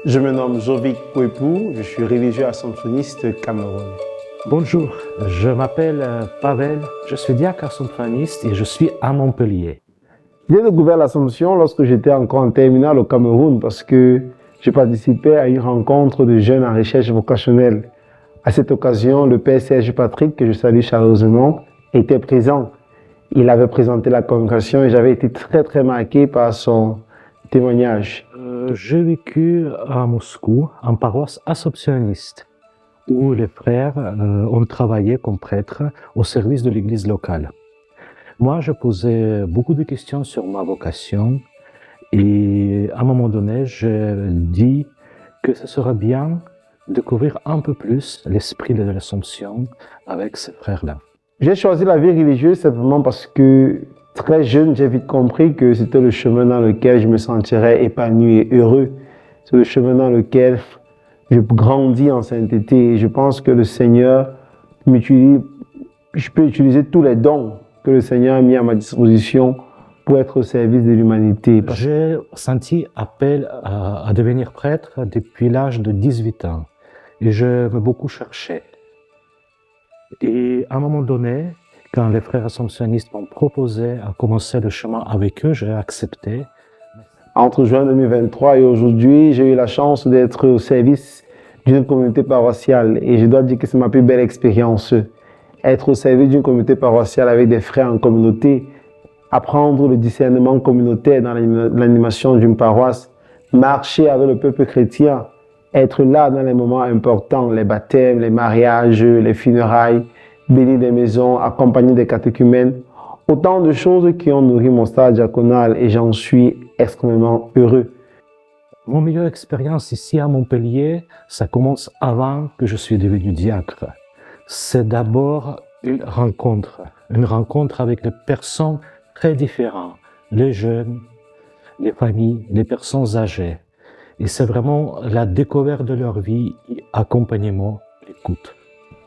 Je me nomme Jovic Kouepou, je suis religieux assomptionniste camerounais. Bonjour, je m'appelle Pavel, je suis diacre assomptionniste et je suis à Montpellier. J'ai découvert l'Assomption lorsque j'étais encore en terminale au Cameroun parce que je participais à une rencontre de jeunes en recherche vocationnelle. À cette occasion, le père Serge Patrick, que je salue chaleureusement, était présent. Il avait présenté la congrégation et j'avais été très marqué par son témoignage. J'ai vécu à Moscou, en paroisse assomptionniste, où les frères ont travaillé comme prêtres au service de l'église locale. Moi, je posais beaucoup de questions sur ma vocation et à un moment donné, j'ai dit que ce serait bien de découvrir un peu plus l'esprit de l'Assomption avec ces frères-là. J'ai choisi la vie religieuse simplement parce que très jeune, j'ai vite compris que c'était le chemin dans lequel je me sentirais épanoui et heureux. C'est le chemin dans lequel je grandis en sainteté et je pense que le Seigneur m'utilise, je peux utiliser tous les dons que le Seigneur a mis à ma disposition pour être au service de l'humanité. J'ai senti appel à devenir prêtre depuis l'âge de 18 ans et je me beaucoup cherché. Et à un moment donné, quand les frères assomptionnistes m'ont proposé à commencer le chemin avec eux, j'ai accepté. Entre juin 2023 et aujourd'hui, j'ai eu la chance d'être au service d'une communauté paroissiale et je dois dire que c'est ma plus belle expérience. Être au service d'une communauté paroissiale avec des frères en communauté, apprendre le discernement communautaire dans l'animation d'une paroisse, marcher avec le peuple chrétien, être là dans les moments importants, les baptêmes, les mariages, les funérailles, bénir des maisons, accompagner des catéchumènes, autant de choses qui ont nourri mon stage diaconal et j'en suis extrêmement heureux. Mon meilleure expérience ici à Montpellier, ça commence avant que je suis devenu diacre. C'est d'abord une rencontre avec des personnes très différentes, les jeunes, les familles, les personnes âgées. Et c'est vraiment la découverte de leur vie, accompagnement, l'écoute.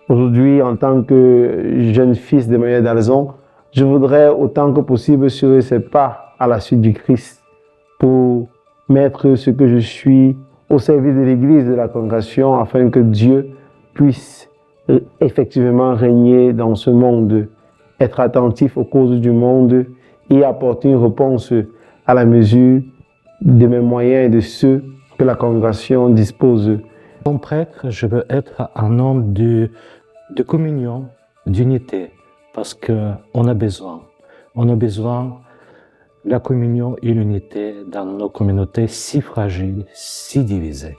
Aujourd'hui, en tant que jeune fils d'Emmanuel d'Alzon, je voudrais autant que possible suivre ses pas à la suite du Christ pour mettre ce que je suis au service de l'Église, de la congrégation, afin que Dieu puisse effectivement régner dans ce monde, être attentif aux causes du monde et apporter une réponse à la mesure de mes moyens et de ceux que la congrégation dispose. Comme prêtre, je veux être un homme de communion, d'unité, parce qu'on a besoin. On a besoin de la communion et l'unité dans nos communautés si fragiles, si divisées.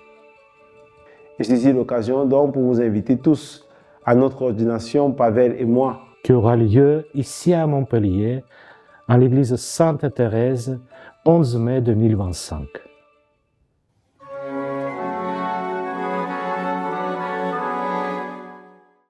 Je saisis l'occasion donc pour vous inviter tous à notre ordination, Pavel et moi, qui aura lieu ici à Montpellier, en l'église Sainte-Thérèse, 11 mai 2025.